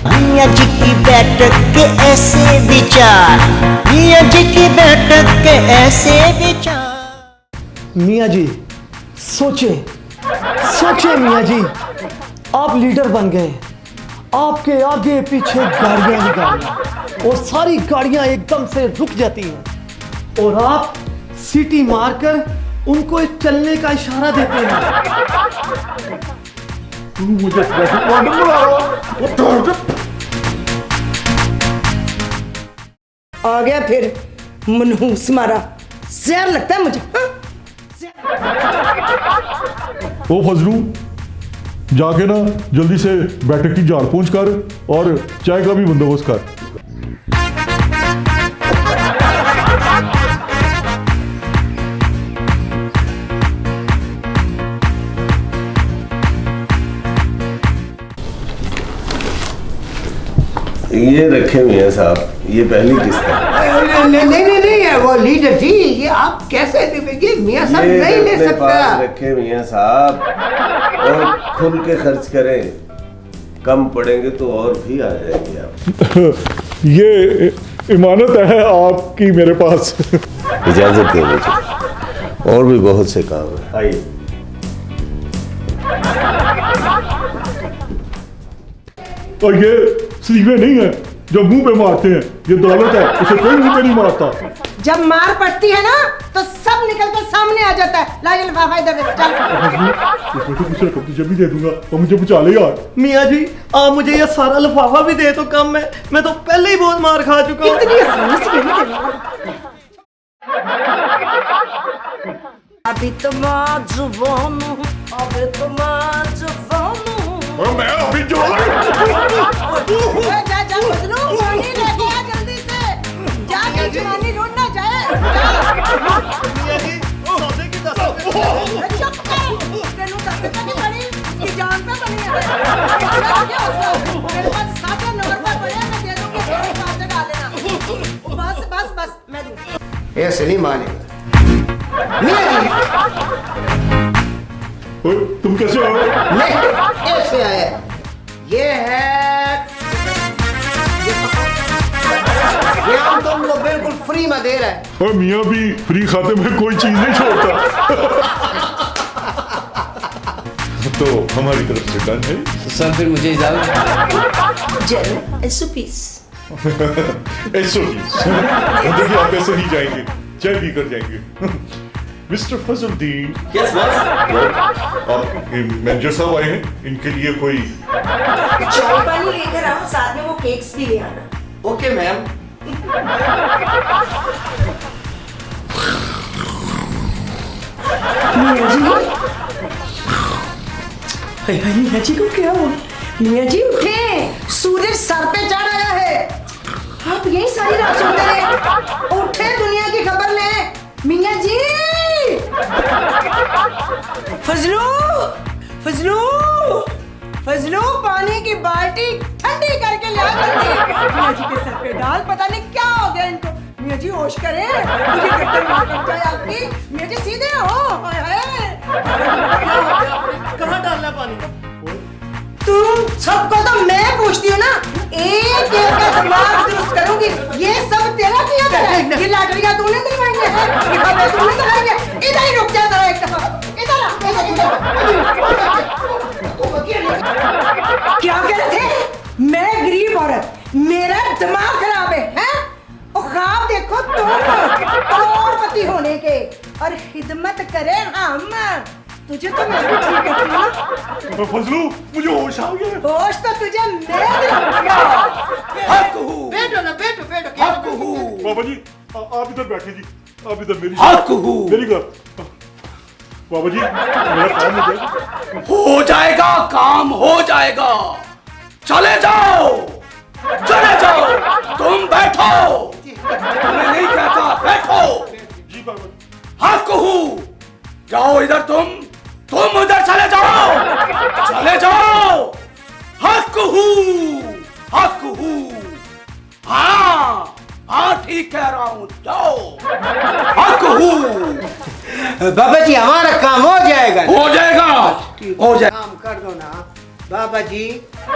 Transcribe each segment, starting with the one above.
मियाँ जी की बैठक के ऐसे विचार, मियाँ जी की बैठक के ऐसे विचार। मियाँ जी सोचे सोचे मियाँ जी, आप लीडर बन गए। आपके आगे पीछे गाड़ियां ही गाड़ियां और सारी गाड़ियां एकदम से रुक जाती हैं और आप सीटी मारकर उनको एक चलने का इशारा देते हैं। तू मुझे ट्रैफिक वार्डन बुला रहा है? आ गया फिर मनहूस मारा, जहर लगता है मुझे। ओ फजलू, जाके ना जल्दी से बैठक की जार पहुंच कर और चाय का भी बंदोबस्त कर। ये रखे मियां साहब, ये पहली किस्त है। नहीं है वो लीडर जी, ये आप कैसे ये मियां साहब नहीं ले अपने सकता। पास रखे मियां साहब और खुल के खर्च करें, कम पड़ेंगे तो और भी आ जाएंगे आप। ये इमानत है आपकी मेरे पास। इजाजत दे मुझे, और भी बहुत से काम है, आइए। और ये सीवे नहीं है जो मुंह पे मारते हैं, ये दौलत है, उसे कोई मुंह पे नहीं मारता। जब मार पड़ती है ना तो सब निकल कर सामने आ जाता है। ला ये लिफाफा इधर दे, चल। तुझे भी दे दूंगा और मुझे बचा ले यार। मियाँ जी आप मुझे ये सारा लिफाफा भी दे तो कम है, मैं तो पहले ही बहुत मार खा चुका हूँ। इतनी आसानी से नहीं देना। अभी तो मैं जुबान हूँ, अभी तो मैं जुबान हूँ। मैं अभी जो जा जा फजलू, पानी लेके आ जल्दी से। जा के जवानी ढूंढना जाए। चुप कर, तेनू दस रुपए की पड़ी, इसकी जान पे बनी है। मेरे पास 7 नंबर पड़े हैं, मैं दे दूंगी, तेरे पास से डाल लेना। बस बस बस, मैं दूँ। ऐसे नहीं मानेगा मियां जी। तुम कैसे हो? नहीं ऐसे आया, ये है ये हम तुमको बिल्कुल फ्री में दे रहे हैं। और मियाँ भी फ्री खाते में कोई चीज नहीं छोड़ता। तो हमारी तरफ से डन है। तो सर फिर मुझे इजाजत। चलो एसओपीस। देखिए आप ऐसे नहीं जाएंगे, चाय पी कर जाएंगे। मिस्टर फजलुद्दीन। Yes boss. आप मैनेजर साहब आए हैं, इनके लिए कोई चाय पानी लेकर आओ, साथ में वो केक्स भी ले आना। Okay ma'am. मियाँ जी, मियाँ जी को क्या हुआ? मियाँ जी उठे, सूरज सर पे चढ़ आया है। आप यही सारी रात सोते रहे। उठे, दुनिया की खबर लें। मियाँ जी, फजलू फजलू फजलू, पानी की बाल्टी ठंडी करके ला जल्दी। मियाँ जी के सर पे डाल, पता नहीं क्या हो गया इनको। मियाँ जी होश करें, मुझे गट्टर मार कर जाए आपकी। मियाँ जी सीधे हो। हाय हाय, कहाँ डालना पानी? तुम सबको तो मैं पूछती हूँ ना, एक एक का दिमाग दुरुस्त करूंगी। ये सब तेरा किया है, ये लाटरियाँ तूने दिलवाई है, ये खबरें तूने दिलवाई है। इधर ही रुक जा जरा एक दफा, इधर आ, क्या कह रहे थे? मैं गरीब औरत, मेरा दिमाग खराब है, हैं? और ख्वाब देखो तुम करोड़पति होने के और खिदमत करे हम। तुझे तो मैं भी ठीक कहती हूँ। फजलू, मुझे होश आ गया। होश तो तुझे मैं दिलाऊंगा। बैठो ना, बैठो बैठो। बाबा जी आप इधर बैठे जी, आप इधर मेरी घर। बाबा जी मेरा काम हो जाएगा। हो जाएगा, काम हो जाएगा। चले जाओ, चले जाओ। तुम बैठो, तुम्हें नहीं कहता, बैठो। जी बाबा जी। हक हूँ, जाओ इधर। तुम उधर चले जाओ, चले जाओ। हक हूँ, हक हूँ। हाँ हाँ ठीक कह रहा हूँ, जाओ। हक हूँ। बाबा जी हमारा काम हो जाएगा। हो जाएगा, हो जाएगा। काम कर दो ना। बाबा जी को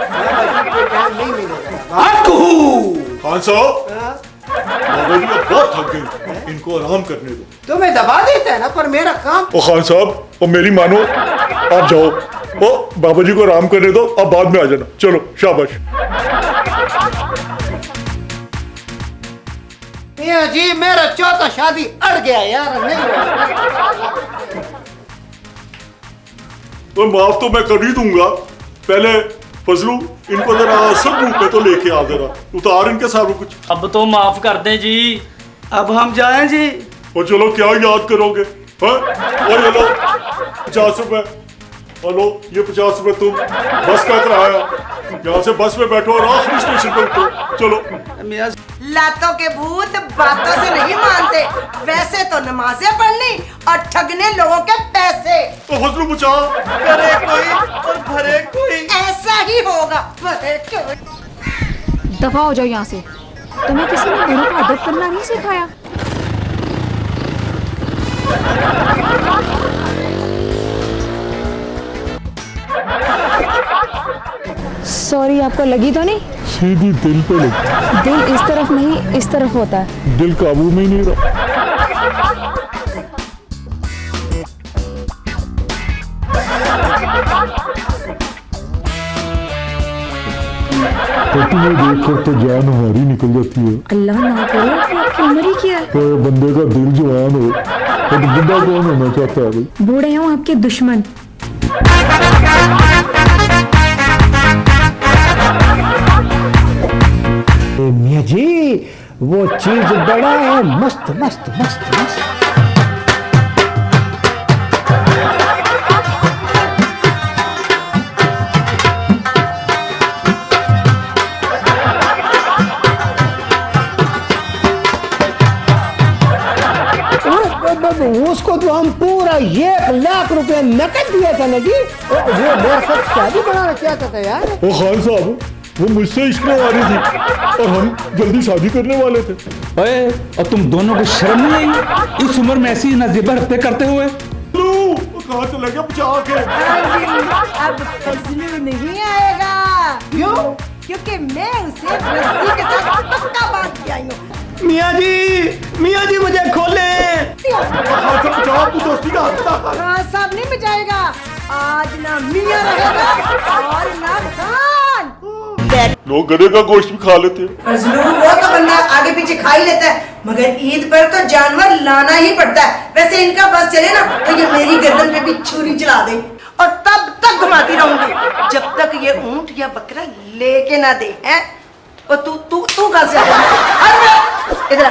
टाइम नहीं मिलेगा। हक हूँ। खान साहब हाँ? बाबा जी अब बहुत थक गए, इनको आराम करने दो। तुम्हें दबा देता है ना, पर मेरा काम। ओ खान साहब, और मेरी मानो, आप जाओ, ओ बाबा जी को आराम करने दो, अब बाद में आ जाना। चलो शाबाश। मियाँ जी मेरा चौथा शादी अड़ गया यार, नहीं हुआ। तो माफ तो मैं कर ही दूंगा। पहले फजलू इनको जरा सब रूप में तो लेके आ, जरा उतार इनके सारों कुछ। अब तो माफ कर दें जी। अब हम जाएं जी। और चलो क्या याद करोगे, हाँ? और ये लो 50 रुपए, हेलो ये 50 रुपए तुम, बस का किराया, यहाँ से बस में बैठो और आखिरी स्टेशन पे उतरो। चलो। मियाँ लातों के भूत बातों से नहीं मानते, वैसे तो नमाजें पढ़नी और ठगने लोगों के पैसे। तो फजलू बचा, करे कोई और भरे कोई। ऐसा ही होगा। भले कोई। दफा हो जाओ यहाँ से। तुम्हें किसी ने बड़ों को अदब करना नहीं सिखाया? सॉरी, आपको लगी तो नहीं? सीधी दिल पे लगी। दिल इस तरफ नहीं, इस तरफ होता है। दिल काबू में ही नहीं रहा। तो तुम्हें देखकर तो जान हमारी निकल जाती है। अल्लाह ना करे कि आपकी उम्र ही क्या है। तो बंदे का दिल जवान हो, तो बुढ़ा कौन होना चाहता है भाई? बूढ़े हों आपके दुश्मन। मियाँ जी वो चीज बड़ा है, मस्त मस्त मस्त मस्त। उसको तो हम पूरा 1 लाख रुपए नकद दिया था ना जी। वो मेरे साथ शादी बनाना चाहता था यार। ओ खान साहब, वो मुझसे इश्क में आ रही थी और हम जल्दी शादी करने वाले थे। अरे और तुम दोनों को शर्म नहीं आई इस उम्र में ऐसी नजीबा हरकतें करते हुए? कहाँ चला गया बचा के? अब फजलू नहीं आएगा। क्यों? क्योंकि मैं उसे रस्सी के साथ पक्का बांध के आई हूँ। मियाँ जी मुझे खोले। खान साहब बचाओ, तू दोस्ती का हाथ था। खान साहब नहीं बचाएगा। आज ना मियाँ रहेगा और ना खान। लोग गधे का गोश्त भी खा लेते हैं। फजलू वो तो बंदा आगे पीछे खा ही लेता है, मगर ईद पर तो जानवर लाना ही पड़ता है। वैसे इनका बस चले ना तो ये मेरी गर्दन पे भी छुरी चला दे और तब तक घुमाती रहूंगी जब तक ये ऊंट या बकरा लेके ना दे। हैं? और तू कहाँ से आया? इधर आ।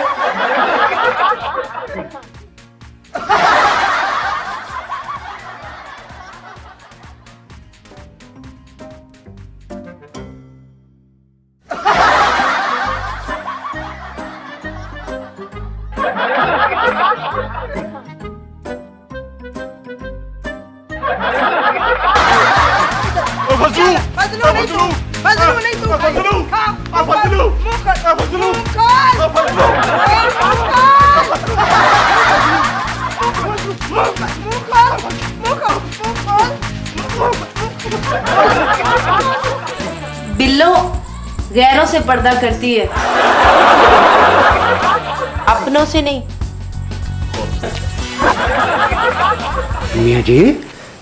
फजलू नहीं तू, फजलू नहीं तू, फजलू, खा, फजलू, मुंह कर, फजलू, मुंह कर, फजलू, बिल्लो गैरों से पर्दा करती है, अपनों से नहीं। मियाँ जी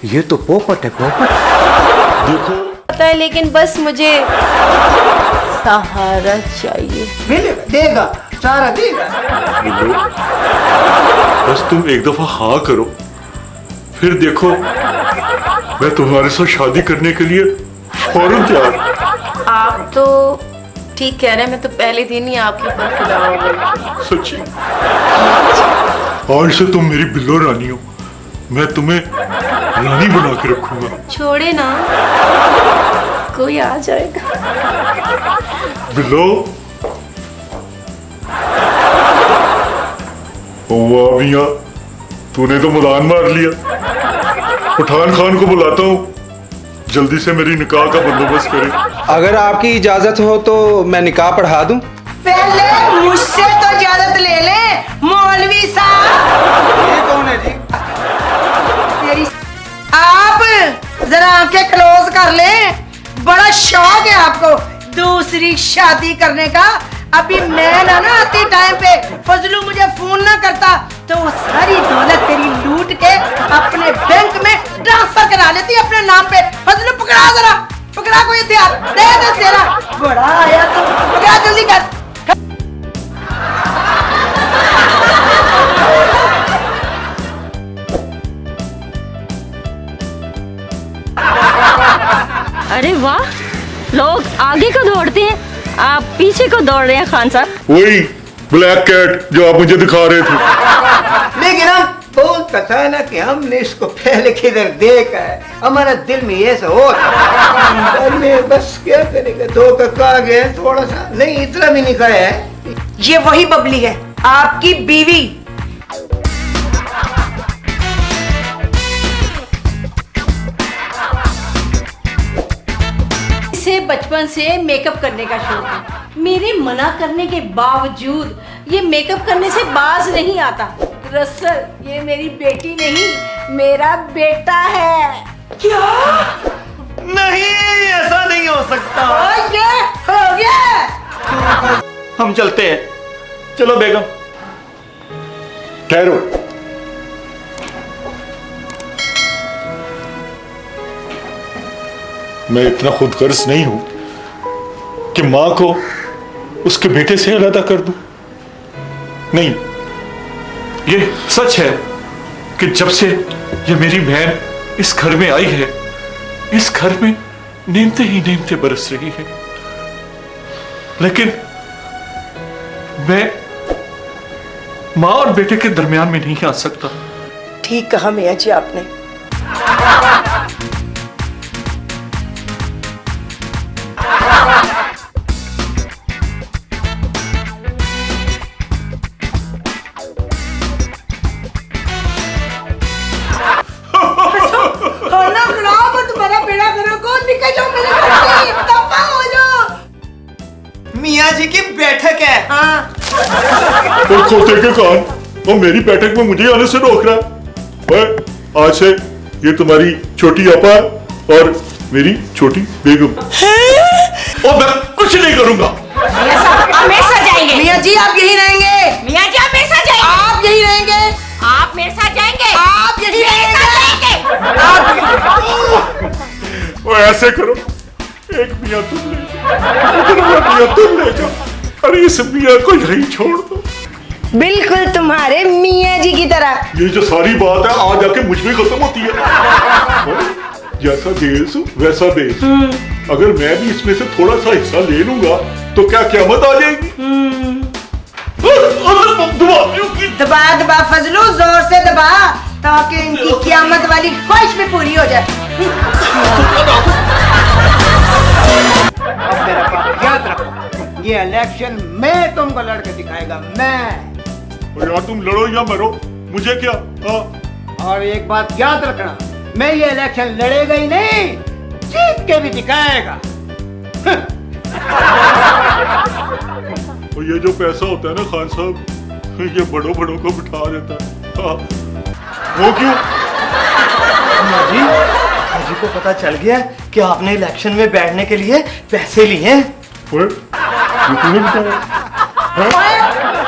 ये तो पोपट है, पोपट। देखो पता है, लेकिन बस मुझे सहारा चाहिए। मिलेगा, देगा, सारा देगा। बिल्लो, बस तुम एक दफा हाँ करो, फिर देखो मैं तुम्हारे साथ शादी करने के लिए फौरन तैयार। आप तो ठीक कह रहे हैं, मैं तो पहले दिन ही आपके ऊपर फिदा हो गई। सच्ची, आज से तुम मेरी बिल्लो रानी हो, मैं तुम्हें रानी बना के रखूंगा। छोड़े ना, कोई आ जाएगा। बिल्लो, वाह मियां, तूने तो मैदान मार लिया। पठान खान को बुलाता हूँ, जल्दी से मेरी निकाह का बंदोबस्त करे। अगर आपकी इजाजत हो तो मैं निकाह पढ़ा दूं। पहले मुझसे तो इजाजत ले ले मौलवी साहब। ये कौन है जी? तेरी आप जरा आंखें क्लोज कर ले। बड़ा शौक है आपको दूसरी शादी करने का। अभी मैं ना आती टाइम पे फजलू मुझे फोन ना करता तो वो सारी दौलत तेरी लूट के अपने बैंक में ट्रांसफर करा लेती अपने नाम पे। फजलू पकड़ा जरा, पकड़ा कोई हथियार दे तेरा। बड़ा आया तू, पकड़ा जल्दी कर। अरे वाह, लोग आगे को दौड़ते हैं, आप पीछे को दौड़ रहे हैं खान साहब। वही ब्लैक कैट जो आप मुझे दिखा रहे थे। लेकिन हम बोलता था ना कि हमने इसको पहले किधर देखा है, हमारा दिल में ऐसा हो में बस क्या करेगा, धोखा खा गया थोड़ा सा, नहीं इतना भी नहीं खाया है। ये वही बबली है आपकी बीवी। इसे बचपन से मेकअप करने का शौक है। मेरे मना करने के बावजूद ये मेकअप करने से बाज नहीं आता। दरअसल ये मेरी बेटी नहीं, मेरा बेटा है। क्या? नहीं, ऐसा नहीं हो सकता। ये हो गया। हम चलते हैं, चलो बेगम। ठहरो, मैं इतना खुदगर्ज नहीं हूं कि मां को उसके बेटे से अलग कर दूं। नहीं, ये सच है कि जब से ये मेरी बहन इस घर में आई है, इस घर में नेमते ही नेमते बरस रही है। लेकिन मैं मां और बेटे के दरमियान में नहीं आ सकता। ठीक कहा मियां जी आपने। तुम्हारा बेड़ा करो को निकल जाओ मेरे घर से, दफा हो जाओ। मियाँ जी की बैठक है। हाँ। और खोते के कान, वो मेरी बैठक में मुझे आने से रोक रहा है। आज से ये तुम्हारी छोटी आपा और मेरी छोटी बेगम। और मैं कुछ नहीं करूंगा। मियां साहब हमेशा जाएंगे। मियां जी आप यही रहेंगे। मियां जी हमेशा जाएंगे। आप यही रहेंगे। आप मेरे साथ जाएंगे। आप यही रहेंगे। वो ऐसे करो, एक मियां तुम ले जाओ, मियां तुम ले जाओ, अरे इस मियां को यहीं छोड़ दो। बिल्कुल तुम्हारे मियां जी की तरह। ये जो सारी बात है आज आके मुझ में खत्म होती है। जैसा देश वैसा देश। अगर मैं भी इसमें से थोड़ा सा हिस्सा ले लूंगा तो क्या क़यामत आ जाएगी? दबा दबा फजलू, जोर से दबा ताकि इनकी क़यामत वाली ख्वाहिश भी पूरी हो जाए। अब मेरा बात याद रखो, ये इलेक्शन मैं तुमको लड़के दिखाएगा, मैं। और यार तुम लड़ो या मरो, मुझे क्या? और एक बात याद रखना, मैं ये इलेक्शन लड़ेगा ही नहीं, जीत के भी दिखाएगा। और ये जो पैसा होता है ना खान साहब, ये बड़ों बड़ों को बिठा देता है। वो क्यों? जी को पता चल गया कि आपने इलेक्शन में बैठने के लिए पैसे लिए हैं।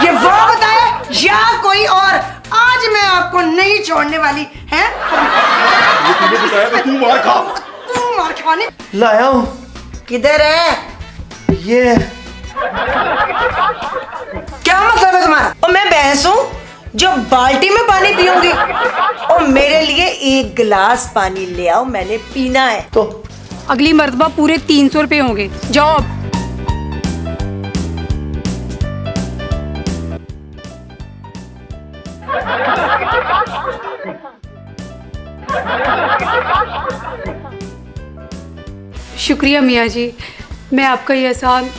ये वो बताए या कोई और, आज मैं आपको नहीं छोड़ने वाली है। तूने बताया तो तू मार खा। तू मार खाने लाया हूं। किधर है? ये क्या मतलब है तुम्हारा? और मैं भैंस हूं जो बाल्टी में पानी पीऊंगी? और मेरे लिए एक गिलास पानी ले आओ, मैंने पीना है। तो अगली मर्तबा पूरे 300 रुपए होंगे, जाओ अब। शुक्रिया मियाँ जी, मैं आपका ये एहसान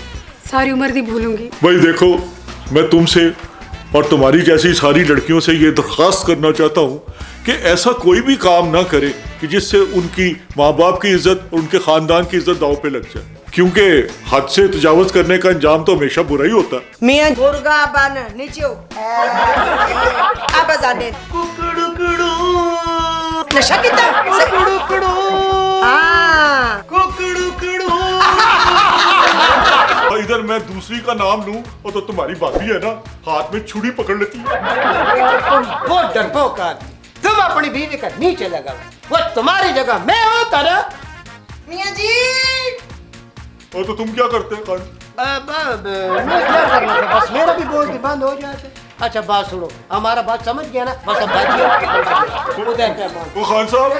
सारी उम्र नहीं भूलूंगी। भाई देखो, मैं तुमसे और तुम्हारी जैसी सारी लड़कियों से ये दरख्वास्त करना चाहता हूँ कि ऐसा कोई भी काम ना करे कि जिससे उनकी माँ बाप की इज्जत और उनके खानदान की इज्जत दांव पे लग जाए, क्योंकि हद से तजावुज करने का अंजाम तो हमेशा बुरा ही होता है। मियाँ मुर्गा बन नीचे अब आजादे नशा कितना हाँ इधर मैं दूसरी का नाम लूं और तो तुम्हारी भाभी है ना हाथ में छुरी पकड़ लेती है। तुम बहुत डरपोक आदमी, तुम अपनी बीवी का नीचे लगा, वो तुम्हारी जगह मैं होता ना। मियाँ जी और तो तुम क्या करते हैं खान? मैं क्या करना था, बस मेरा भी बोल भी बंद हो जाते। अच्छा बात सुनो, हमारा बात समझ गया ना, बस अब बात उधर क्या बात। वो खान साहब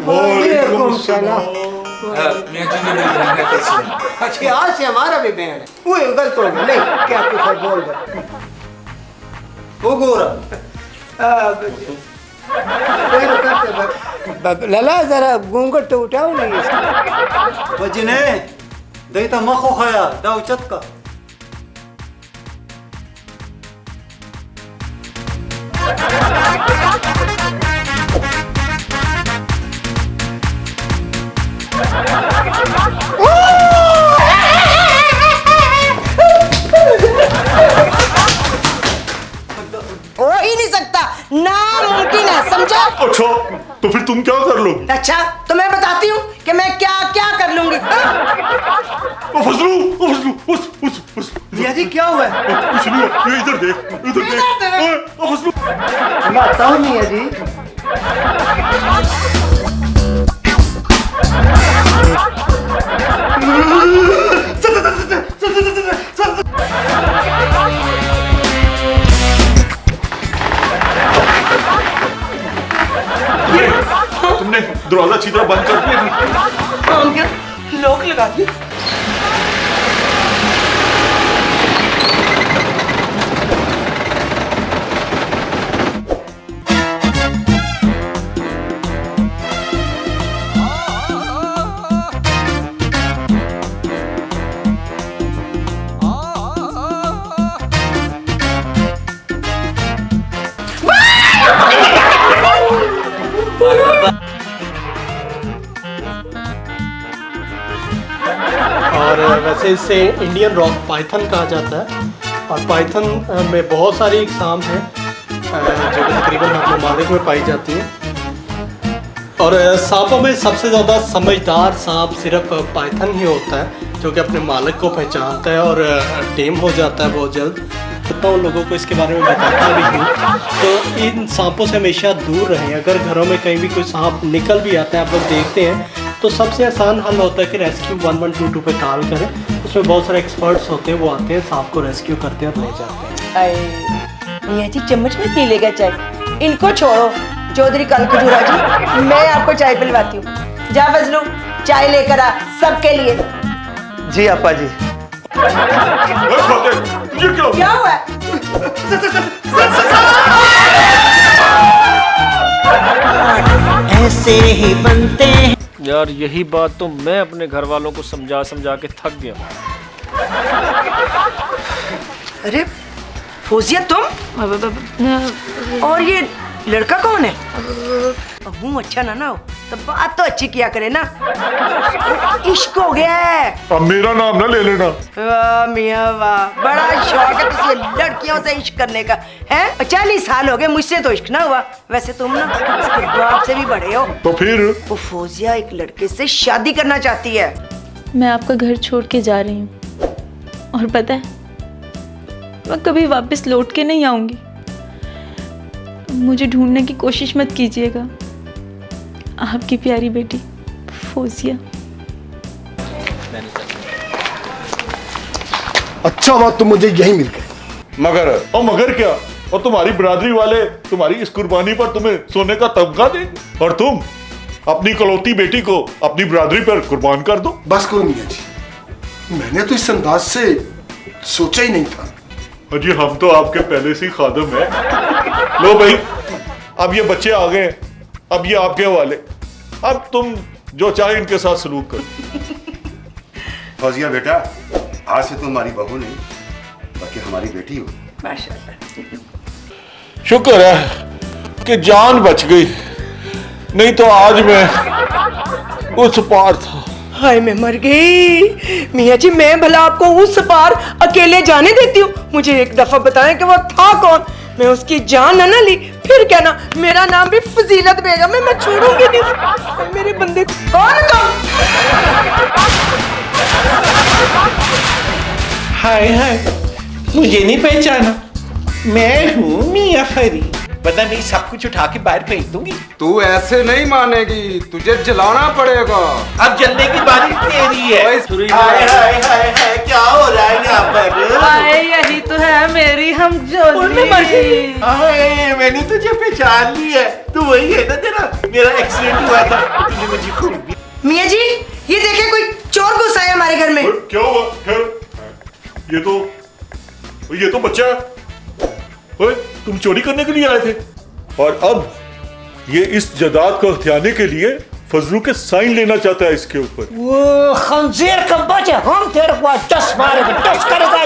वालेकुम सलाम। मियाँ जी ने मेरी बहन है, कैसी है? अच्छा आज से हमारा भी बहन है, वो गलत हो गया नहीं क्या कुछ है बोल दे। वो गोरा लला जरा घूंघट तो उठाओ नहीं वजने दैता मखो खाया दाव चटका हो ही नहीं सकता, नामुमकिन है, समझा? अच्छा तो फिर तुम क्या कर लोगे? अच्छा तो मैं बताती हूँ कि मैं क्या क्या कर लूंगी। मियाँ जी क्या हुआ है? कुछ नहीं है, ये इधर देख, इधर देख। फसलू बताओ मियाँ जी। तुमने दरवाजा अच्छी तरह बंद कर दिया? लोग लगा दिए। और वैसे इसे इंडियन रॉक पाइथन कहा जाता है और पाइथन में बहुत सारी इकसाम हैं जो तकरीबन अपने ममालिक में पाई जाती हैं और सांपों में सबसे ज़्यादा समझदार सांप सिर्फ पाइथन ही होता है जो कि अपने मालिक को पहचानता है और टेम हो जाता है बहुत जल्द। तो उन लोगों को इसके बारे में बताता भी हूँ, तो इन सांपों से हमेशा दूर रहें। अगर घरों में कहीं भी कोई सांप निकल भी आता है, आप लोग देखते हैं, तो सबसे आसान हल होता है कि रेस्क्यू 1122 पे कॉल करें। उसमें बहुत सारे एक्सपर्ट्स होते हैं, वो आते हैं, सांप को रेस्क्यू करते हैं और ले जाते हैं। मियाँ जी चम्मच में पी लेगा चाय, इनको छोड़ो। चौधरी कल खजूरा जी, मैं आपको चाय पिलवाती हूँ। जा फजलू चाय लेकर आ सबके लिए। जी आपा जी। क्या हुआ? ऐसे ही बनते हैं। यार यही बात तो मैं अपने घर वालों को समझा समझा के थक गया। अरे फौजिया तुम? और ये लड़का कौन है? मुंह अच्छा ना हो तो बात तो अच्छी किया करे ना। इश्क हो गया है। अब मेरा नाम ना ले लेना। वाह मियाँ वाह, बड़ा शौक है तुझे लड़कियों से इश्क करने का है। 40 साल हो गए, मुझसे तो इश्क ना हुआ। वैसे तुम ना उसके बाप से भी बड़े हो। तो फिर वो फौजिया एक लड़के से शादी करना चाहती है। मैं आपका घर छोड़ के जा रही हूँ और पता है मैं कभी वापस लौट के नहीं आऊंगी। मुझे ढूंढने की कोशिश मत कीजिएगा। आपकी प्यारी बेटी फौजिया। अच्छा बात तो मुझे यही मिल गई। मगर और मगर क्या? और तुम्हारी बिरादरी वाले तुम्हारी इस कुर्बानी पर तुम्हें सोने का तमगा देंगे और तुम अपनी कलौती बेटी को अपनी बिरादरी पर कुर्बान कर दो। बस करो मियाँ जी, मैंने तो इस अंदाज से सोचा ही नहीं था। अजी हम तो आपके पहले से ही खादम हैं। लो भाई, अब ये बच्चे आ गए, अब ये आपके हवाले। अब तुम जो चाहे इनके साथ सलूक करो। फौजिया बेटा, आज से तुम हमारी बहू नहीं बल्कि हमारी बेटी हो। माशाल्लाह। शुक्र है कि जान बच गई, नहीं तो आज मैं उस पार था। हाय मैं मर गई। मियाँ जी मैं भला आपको उस पार अकेले जाने देती हूँ? मुझे एक दफा बताएं कि वो था कौन। मैं उसकी जान ना ली फिर कहना मेरा नाम भी फजीलत बेगम है, मैं छोड़ूंगी नहीं मेरे बंदे को। कौन तुम? हाय हाय, मुझे नहीं पहचाना? मैं हूँ मियां फरी। वरना नहीं सब कुछ उठा के बाहर फेंक दूंगी। तू ऐसे नहीं मानेगी, तुझे जलाना पड़ेगा। अब जलने की बारी तेरी है। हाय हाय हाय हाय, क्या हो रहा है यहाँ पर? हाय यही तो है मेरी हम हाय, मैंने तुझे पहचान लिया है। तू वही है ना, तेरा मेरा एक्सीडेंट हुआ था, तूने मुझे खूब। मियाँ जी ये देखिए कोई चोर घुसा है हमारे घर में। क्या हुआ? ये तो बच्चा है। ओए, तुम चोरी करने के लिए आए थे और अब ये इस जायदाद को हथियाने के लिए फजलू के साइन लेना चाहता है इसके ऊपर। वो खंजीर का बच्चा, हम तेरे को 10 मारेंगे, 10 करेगा।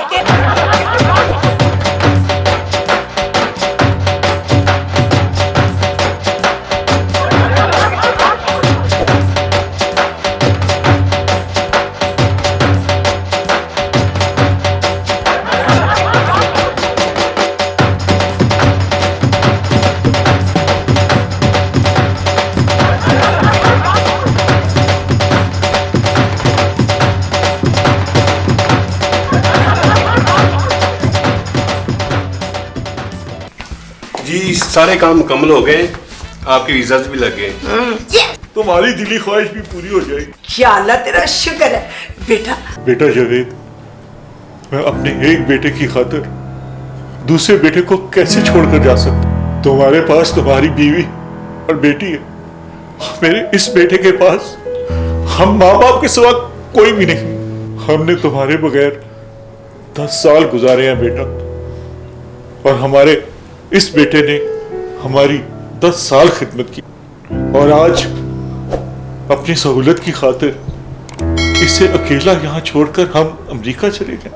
जी सारे काम मुकम्मल हो गए, आपके वीज़ास भी लग गए। तुम्हारी दिली ख्वाहिश भी पूरी हो जाएगी। या अल्लाह तेरा शुक्र है बेटा। बेटा जावेद, मैं अपने एक बेटे की खातिर दूसरे बेटे को कैसे छोड़कर जा सकता? तुम्हारे पास तुम्हारी बीवी और बेटी है, मेरे इस बेटे के पास हम माँ बाप के सिवा कोई भी नहीं। हमने तुम्हारे बगैर 10 साल गुजारे हैं बेटा, और हमारे इस बेटे ने हमारी 10 साल खिदमत की, और आज अपनी सहूलत की खातिर इसे अकेला यहाँ छोड़कर हम अमेरिका चले गए।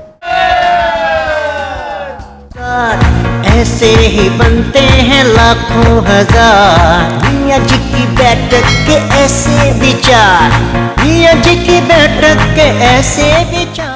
ऐसे ही बनते हैं लाखों हजार, मियाँ जी की बैठक के ऐसे विचार, मियाँ जी की बैठक के ऐसे विचार।